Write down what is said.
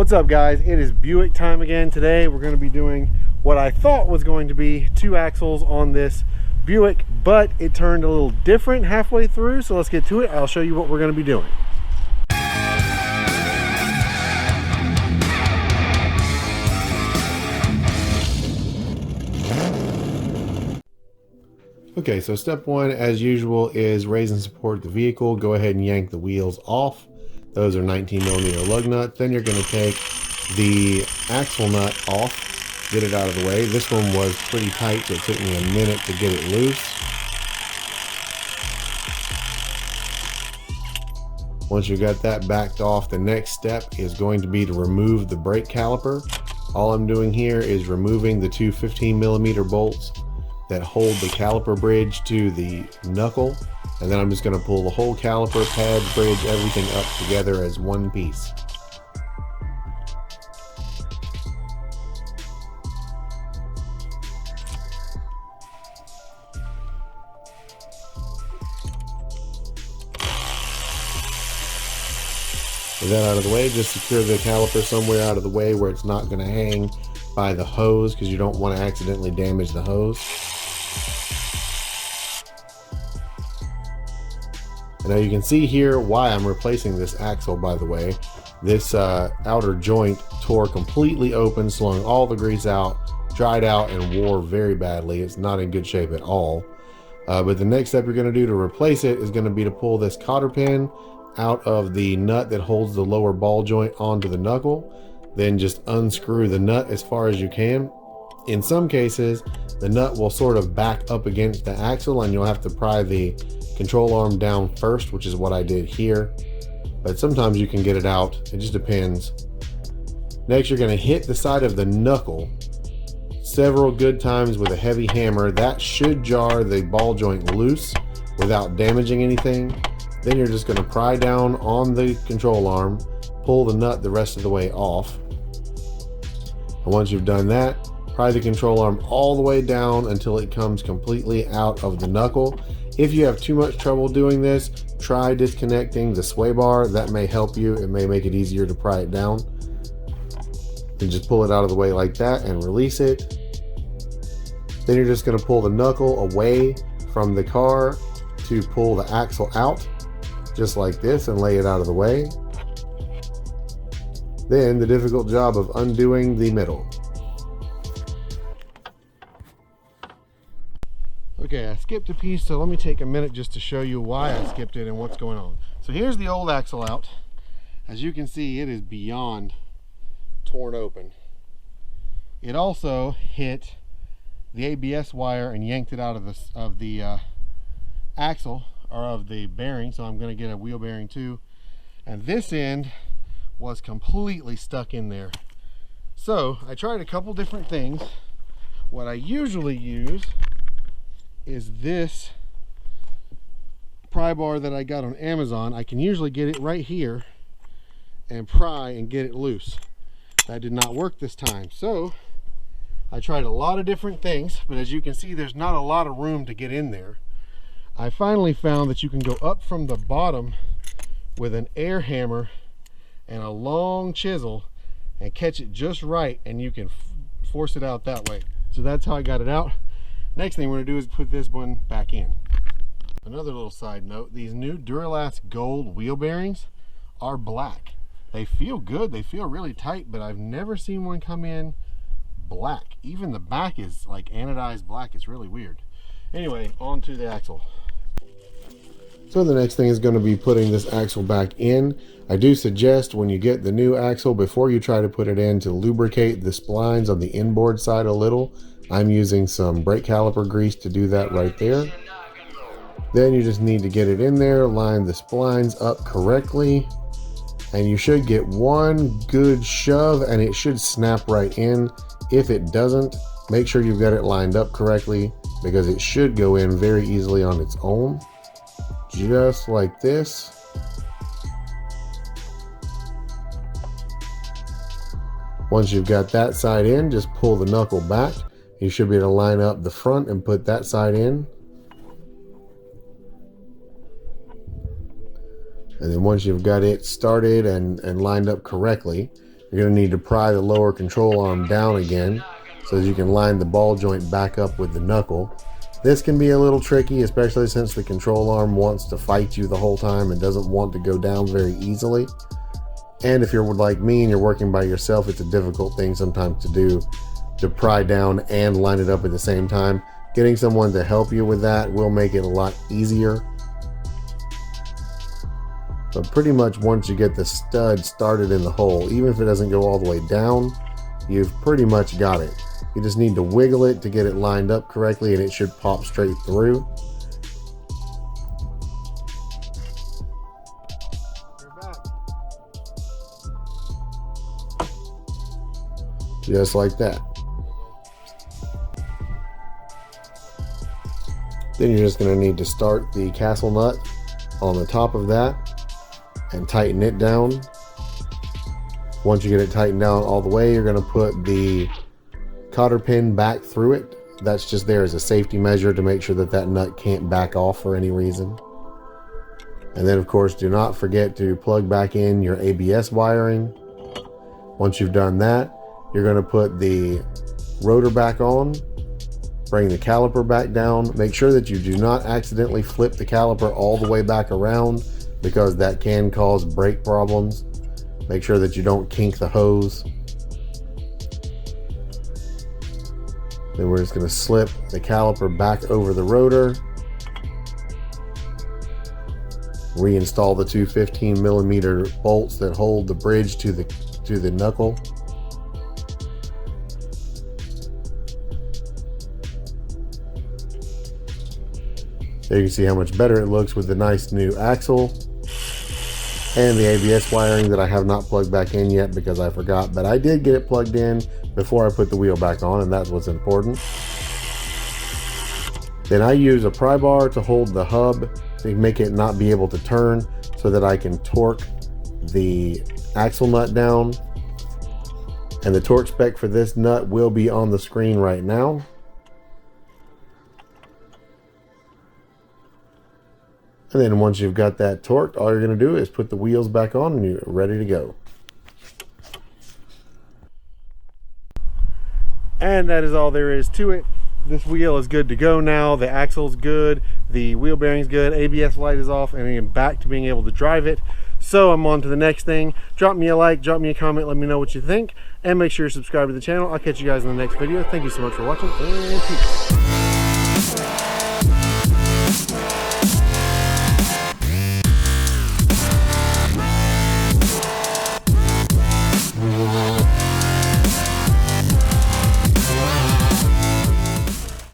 What's up, guys? It is Buick time again. Today we're going to be doing what I thought was going to be 2 axles on this Buick, but it turned a little different halfway through, so let's get to it. I'll show you what we're going to be doing. Okay, so step 1, as usual, is raise and support the vehicle. Go ahead and yank the wheels off. Those are 19mm lug nuts. Then you're going to take the axle nut off, get it out of the way. This one was pretty tight, so it took me a minute to get it loose. Once you got that backed off, the next step is going to be to remove the brake caliper. All I'm doing here is removing the 2 15mm bolts that hold the caliper bridge to the knuckle, and then I'm just going to pull the whole caliper, pads, bridge, everything up together as one piece. With that out of the way, just secure the caliper somewhere out of the way where it's not going to hang by the hose, because you don't want to accidentally damage the hose. And now you can see here why I'm replacing this axle, by the way. This outer joint tore completely open, slung all the grease out, dried out, and wore very badly. It's not in good shape at all. But the next step you're going to do to replace it is going to be to pull this cotter pin out of the nut that holds the lower ball joint onto the knuckle. Then just unscrew the nut as far as you can. In some cases, the nut will sort of back up against the axle and you'll have to pry the control arm down first, which is what I did here. But sometimes you can get it out. It just depends. Next, you're going to hit the side of the knuckle several good times with a heavy hammer. That should jar the ball joint loose without damaging anything. Then you're just going to pry down on the control arm, pull the nut the rest of the way off. And once you've done that, pry the control arm all the way down until it comes completely out of the knuckle. If you have too much trouble doing this, try disconnecting the sway bar. That may help you. It may make it easier to pry it down. And just pull it out of the way like that and release it. Then you're just going to pull the knuckle away from the car to pull the axle out, just like this, and lay it out of the way. Then the difficult job of undoing the middle. Okay, I skipped a piece, so let me take a minute just to show you why I skipped it and what's going on. So here's the old axle out. As you can see, it is beyond torn open. It also hit the ABS wire and yanked it out of the axle, or of the bearing, so I'm going to get a wheel bearing too. And this end was completely stuck in there. So I tried a couple different things. What I usually use is this pry bar that I got on Amazon. I can usually get it right here and pry and get it loose. That did not work this time. So I tried a lot of different things, but as you can see, there's not a lot of room to get in there. I finally found that you can go up from the bottom with an air hammer and a long chisel and catch it just right, and you can force it out that way. So that's how I got it out. Next thing we're going to do is put this one back in. Another little side note, these new Duralast Gold wheel bearings are black. They feel good, they feel really tight, but I've never seen one come in black. Even the back is like anodized black. It's really weird. Anyway, on to the axle. So the next thing is going to be putting this axle back in. I do suggest when you get the new axle, before you try to put it in, to lubricate the splines on the inboard side a little. I'm using some brake caliper grease to do that right there. Then you just need to get it in there, line the splines up correctly, and you should get one good shove and it should snap right in. If it doesn't, make sure you've got it lined up correctly, because it should go in very easily on its own. Just like this. Once you've got that side in, just pull the knuckle back. You should be able to line up the front and put that side in. And then once you've got it started and lined up correctly, You're going to need to pry the lower control arm down again so that you can line the ball joint back up with the knuckle. This can be a little tricky, especially since the control arm wants to fight you the whole time and doesn't want to go down very easily. And if you're like me and you're working by yourself, it's a difficult thing sometimes to do, to pry down and line it up at the same time. Getting someone to help you with that will make it a lot easier. But pretty much once you get the stud started in the hole, even if it doesn't go all the way down, you've pretty much got it. You just need to wiggle it to get it lined up correctly, and it should pop straight through. Just like that. Then you're just going to need to start the castle nut on the top of that and tighten it down. Once you get it tightened down all the way, you're going to put the cotter pin back through it. That's just there as a safety measure to make sure that that nut can't back off for any reason. And then of course, do not forget to plug back in your ABS wiring. Once you've done that, you're going to put the rotor back on, bring the caliper back down. Make sure that you do not accidentally flip the caliper all the way back around, because that can cause brake problems. Make sure that you don't kink the hose. Then we're just going to slip the caliper back over the rotor. Reinstall the two 15mm bolts that hold the bridge to the knuckle. There you can see how much better it looks with the nice new axle and the ABS wiring that I have not plugged back in yet because I forgot, but I did get it plugged in before I put the wheel back on, and that's what's important. Then I use a pry bar to hold the hub to make it not be able to turn, so that I can torque the axle nut down. And the torque spec for this nut will be on the screen right now. And then once you've got that torqued, all you're going to do is put the wheels back on and you're ready to go. And that is all there is to it. This wheel is good to go now. The axle's good, the wheel bearing's good, ABS light is off, and I am back to being able to drive it. So I'm on to the next thing. Drop me a like, drop me a comment, let me know what you think, and make sure you're subscribed to the channel. I'll catch you guys in the next video. Thank you so much for watching, and peace.